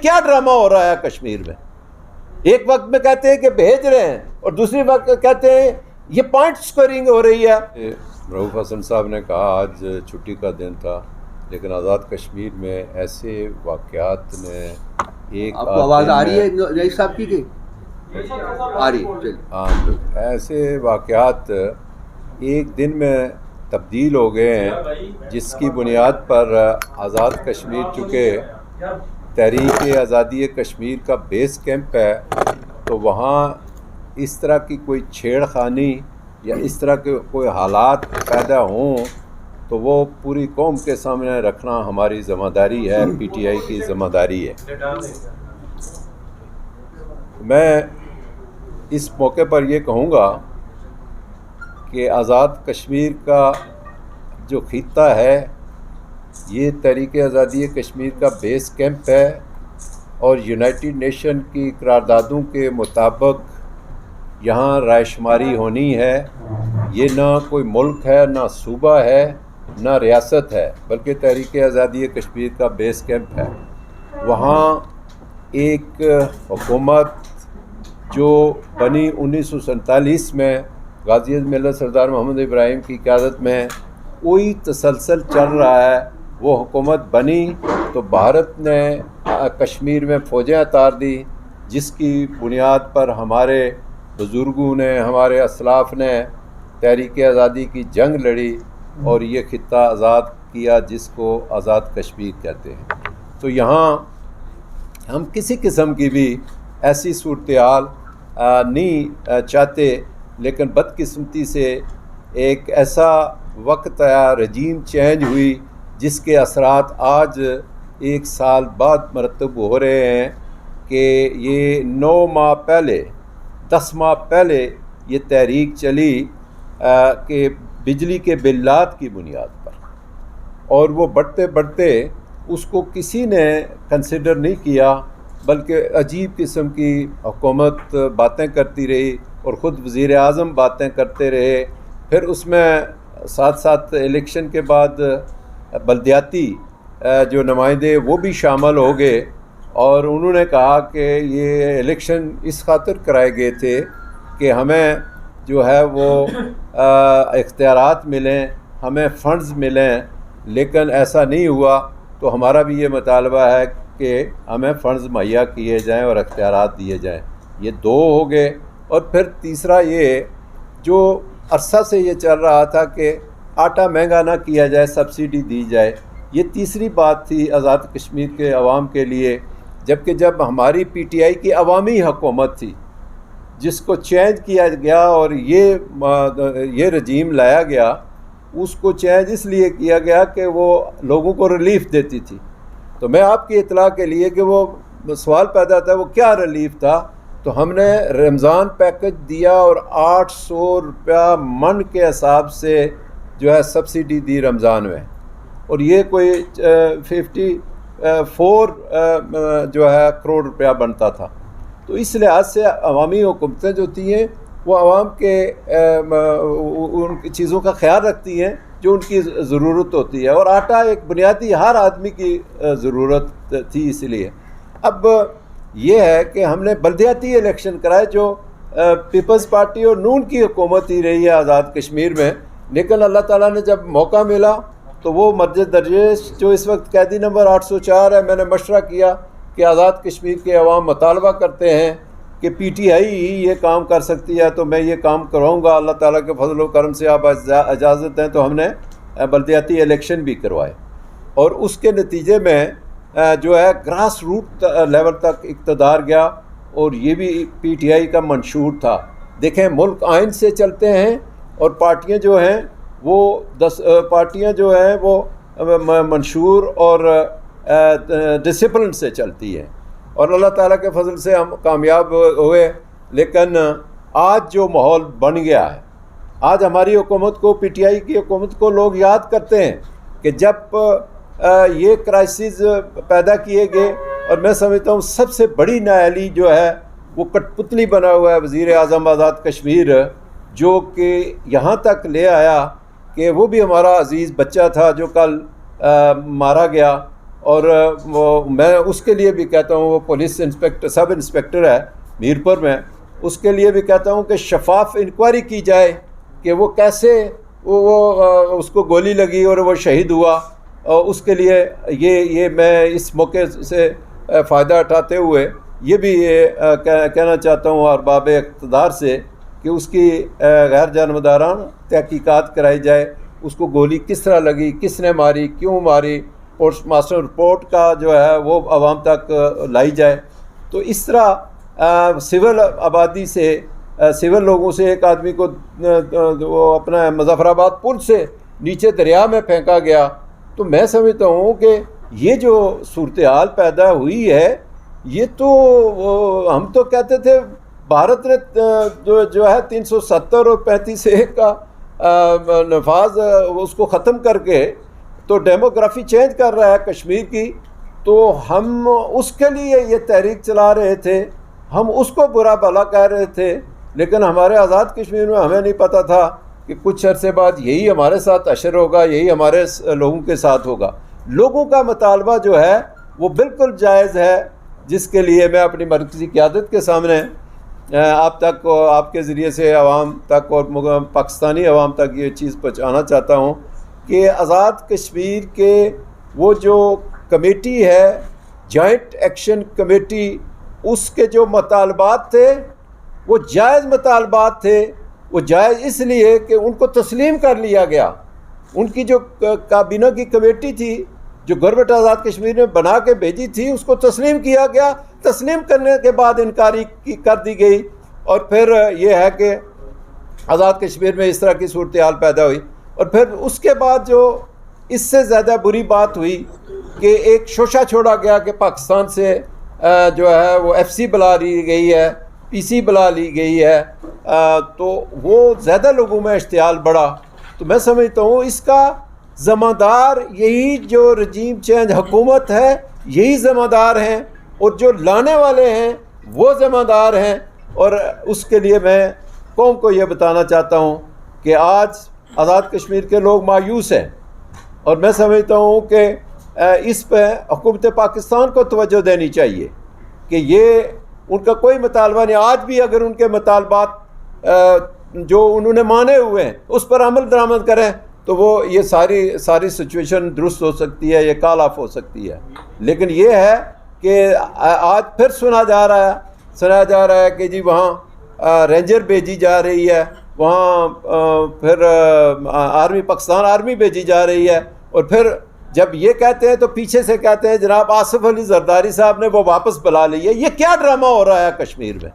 کیا ڈرامہ ہو رہا ہے کشمیر میں؟ ایک وقت میں کہتے ہیں کہ بھیج رہے ہیں اور دوسری وقت کہتے ہیں یہ پوائنٹ اسکورنگ ہو رہی ہے۔ رؤف حسن صاحب نے کہا آج چھٹی کا دن تھا، لیکن آزاد کشمیر میں ایسے واقعات نے ایک آپ کو آواز آ رہی ہے رئیس صاحب کی کہ آ رہی ہے؟ ہاں، ایسے واقعات ایک دن میں تبدیل ہو گئے ہیں جس کی بنیاد پر آزاد کشمیر چونکہ تحریک آزادی کشمیر کا بیس کیمپ ہے، تو وہاں اس طرح کی کوئی چھیڑ خانی یا اس طرح کے کوئی حالات پیدا ہوں تو وہ پوری قوم کے سامنے رکھنا ہماری ذمہ داری ہے، پی ٹی آئی کی ذمہ داری ہے۔ میں اس موقع پر یہ کہوں گا کہ آزاد کشمیر کا جو خطہ ہے یہ تحریک آزادی کشمیر کا بیس کیمپ ہے، اور یونائٹڈ نیشن کی قراردادوں کے مطابق یہاں رائے شماری ہونی ہے۔ یہ نہ کوئی ملک ہے، نہ صوبہ ہے، نہ ریاست ہے، بلکہ تحریک آزادی کشمیر کا بیس کیمپ ہے۔ وہاں ایک حکومت جو بنی 1947 میں غازی ملت سردار محمد ابراہیم کی قیادت میں کوئی تسلسل چل رہا ہے، وہ حکومت بنی تو بھارت نے کشمیر میں فوجیں اتار دی، جس کی بنیاد پر ہمارے بزرگوں نے، ہمارے اسلاف نے تحریک آزادی کی جنگ لڑی اور یہ خطہ آزاد کیا جس کو آزاد کشمیر کہتے ہیں۔ تو یہاں ہم کسی قسم کی بھی ایسی صورتحال نہیں چاہتے، لیکن بدقسمتی سے ایک ایسا وقت آیا، رجیم چینج ہوئی، جس کے اثرات آج ایک سال بعد مرتب ہو رہے ہیں کہ یہ 9 ماہ پہلے 10 ماہ پہلے یہ تحریک چلی کہ بجلی کے بلات کی بنیاد پر، اور وہ بڑھتے بڑھتے اس کو کسی نے کنسیڈر نہیں کیا، بلکہ عجیب قسم کی حکومت باتیں کرتی رہی اور خود وزیر اعظم باتیں کرتے رہے۔ پھر اس میں ساتھ ساتھ الیکشن کے بعد بلدیاتی جو نمائندے وہ بھی شامل ہو گئے، اور انہوں نے کہا کہ یہ الیکشن اس خاطر کرائے گئے تھے کہ ہمیں جو ہے وہ اختیارات ملیں، ہمیں فنڈز ملیں، لیکن ایسا نہیں ہوا۔ تو ہمارا بھی یہ مطالبہ ہے کہ ہمیں فنڈز مہیا کیے جائیں اور اختیارات دیے جائیں۔ یہ 2 ہو گئے، اور پھر تیسرا یہ جو عرصہ سے یہ چل رہا تھا کہ آٹا مہنگا نہ کیا جائے، سبسڈی دی جائے، یہ تیسری بات تھی آزاد کشمیر کے عوام کے لیے، جبکہ جب ہماری پی ٹی آئی کی عوامی حکومت تھی جس کو چینج کیا گیا اور یہ رجیم لایا گیا، اس کو چینج اس لیے کیا گیا کہ وہ لوگوں کو ریلیف دیتی تھی۔ تو میں آپ کی اطلاع کے لیے کہ وہ سوال پیدا تھا وہ کیا ریلیف تھا، تو ہم نے رمضان پیکج دیا اور 800 روپیہ من کے حساب سے جو ہے سبسڈی دی رمضان میں، اور یہ کوئی 54 جو ہے کروڑ روپیہ بنتا تھا۔ تو اس لحاظ سے عوامی حکومتیں جو ہوتی ہیں وہ عوام کے ان کی چیزوں کا خیال رکھتی ہیں جو ان کی ضرورت ہوتی ہے، اور آٹا ایک بنیادی ہر آدمی کی ضرورت تھی۔ اس لیے اب یہ ہے کہ ہم نے بلدیاتی الیکشن کرائے جو پیپلز پارٹی اور نون کی حکومت ہی رہی ہے آزاد کشمیر میں، لیکن اللہ تعالیٰ نے جب موقع ملا تو وہ مرج درجیش جو اس وقت قیدی نمبر 804 ہے، میں نے مشورہ کیا کہ آزاد کشمیر کے عوام مطالبہ کرتے ہیں کہ پی ٹی آئی ہی یہ کام کر سکتی ہے، تو میں یہ کام کراؤں گا، اللہ تعالیٰ کے فضل و کرم سے آپ اجازت دیں تو ہم نے بلدیاتی الیکشن بھی کروائے، اور اس کے نتیجے میں جو ہے گراس روٹ لیول تک اقتدار گیا، اور یہ بھی پی ٹی آئی کا منشور تھا۔ دیکھیں ملک آئین سے چلتے ہیں، اور پارٹیاں جو ہیں وہ پارٹیاں جو ہیں وہ منشور اور ڈسپلن سے چلتی ہیں، اور اللہ تعالیٰ کے فضل سے ہم کامیاب ہوئے۔ لیکن آج جو ماحول بن گیا ہے، آج ہماری حکومت کو، پی ٹی آئی کی حکومت کو لوگ یاد کرتے ہیں کہ جب یہ کرائسس پیدا کیے گئے، اور میں سمجھتا ہوں سب سے بڑی نااہلی جو ہے وہ کٹ پتلی بنا ہوا ہے وزیر اعظم آزاد کشمیر، جو کہ یہاں تک لے آیا کہ وہ بھی ہمارا عزیز بچہ تھا جو کل مارا گیا، اور میں اس کے لیے بھی کہتا ہوں، وہ پولیس انسپیکٹر سب انسپیکٹر ہے میرپور میں، اس کے لیے بھی کہتا ہوں کہ شفاف انکوائری کی جائے کہ وہ کیسے وہ اس کو گولی لگی اور وہ شہید ہوا. اس کے لیے یہ میں اس موقع سے فائدہ اٹھاتے ہوئے یہ بھی کہنا چاہتا ہوں ارباب اقتدار سے کہ اس کی غیر جانبدارانہ تحقیقات کرائی جائے. اس کو گولی کس طرح لگی، کس نے ماری، کیوں ماری، پوسٹ ماسٹر رپورٹ کا جو ہے وہ عوام تک لائی جائے. تو اس طرح سول آبادی سے، سول لوگوں سے ایک آدمی کو وہ اپنا مظفر آباد پل سے نیچے دریا میں پھینکا گیا. تو میں سمجھتا ہوں کہ یہ جو صورتحال پیدا ہوئی ہے، یہ تو ہم تو کہتے تھے بھارت نے جو ہے 370 اور 35A کا نفاذ اس کو ختم کر کے تو ڈیموگرافی چینج کر رہا ہے کشمیر کی. تو ہم اس کے لیے یہ تحریک چلا رہے تھے، ہم اس کو برا بھلا کہہ رہے تھے، لیکن ہمارے آزاد کشمیر میں ہمیں نہیں پتہ تھا کہ کچھ عرصے بعد یہی ہمارے ساتھ اشر ہوگا، یہی ہمارے لوگوں کے ساتھ ہوگا. لوگوں کا مطالبہ جو ہے وہ بالکل جائز ہے، جس کے لیے میں اپنی مرکزی قیادت کے سامنے آپ تک، آپ کے ذریعے سے عوام تک اور پاکستانی عوام تک یہ چیز پہنچانا چاہتا ہوں کہ آزاد کشمیر کے وہ جو کمیٹی ہے، جوائنٹ ایکشن کمیٹی، اس کے جو مطالبات تھے وہ جائز مطالبات تھے. وہ جائز اس لیے کہ ان کو تسلیم کر لیا گیا. ان کی جو کابینہ کی کمیٹی تھی جو گورنمنٹ آزاد کشمیر نے بنا کے بھیجی تھی، اس کو تسلیم کیا گیا. تسلیم کرنے کے بعد انکاری کر دی گئی، اور پھر یہ ہے کہ آزاد کشمیر میں اس طرح کی صورتحال پیدا ہوئی. اور پھر اس کے بعد جو اس سے زیادہ بری بات ہوئی کہ ایک شوشہ چھوڑا گیا کہ پاکستان سے جو ہے وہ FC بلا لی گئی ہے، PC بلا لی گئی ہے. تو وہ زیادہ لوگوں میں اشتعال بڑھا. تو میں سمجھتا ہوں اس کا ذمہ دار یہی جو رجیم چینج حکومت ہے، یہی ذمہ دار ہیں، اور جو لانے والے ہیں وہ ذمہ دار ہیں. اور اس کے لیے میں قوم کو یہ بتانا چاہتا ہوں کہ آج آزاد کشمیر کے لوگ مایوس ہیں، اور میں سمجھتا ہوں کہ اس پہ حکومت پاکستان کو توجہ دینی چاہیے کہ یہ ان کا کوئی مطالبہ نہیں. آج بھی اگر ان کے مطالبات جو انہوں نے مانے ہوئے ہیں اس پر عمل درآمد کریں تو وہ یہ ساری سچویشن درست ہو سکتی ہے، یہ کال آف ہو سکتی ہے. لیکن یہ ہے کہ آج پھر سنا جا رہا ہے کہ جی وہاں رینجر بھیجی جا رہی ہے، وہاں پھر آرمی، پاکستان آرمی بھیجی جا رہی ہے. اور پھر جب یہ کہتے ہیں تو پیچھے سے کہتے ہیں جناب آصف علی زرداری صاحب نے وہ واپس بلا لی ہے. یہ کیا ڈرامہ ہو رہا ہے کشمیر میں؟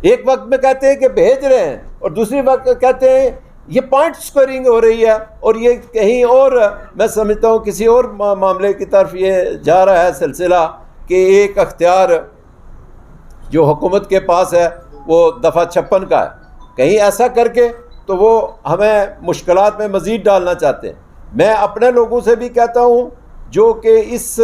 ایک وقت میں کہتے ہیں کہ بھیج رہے ہیں، اور دوسری وقت کہتے ہیں یہ پوائنٹ سکورنگ ہو رہی ہے، اور یہ کہیں اور میں سمجھتا ہوں کسی اور معاملے کی طرف یہ جا رہا ہے سلسلہ کہ ایک اختیار جو حکومت کے پاس ہے وہ دفعہ 56 کا ہے. کہیں ایسا کر کے تو وہ ہمیں مشکلات میں مزید ڈالنا چاہتے ہیں. میں اپنے لوگوں سے بھی کہتا ہوں جو کہ اس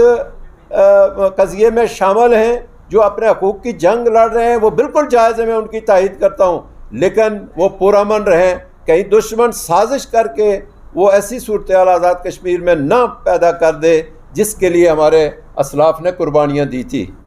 قضیے میں شامل ہیں، جو اپنے حقوق کی جنگ لڑ رہے ہیں، وہ بالکل جائز ہے، میں ان کی تائید کرتا ہوں، لیکن وہ پرامن رہیں. کہیں دشمن سازش کر کے وہ ایسی صورتحال آزاد کشمیر میں نہ پیدا کر دے جس کے لیے ہمارے اسلاف نے قربانیاں دی تھی.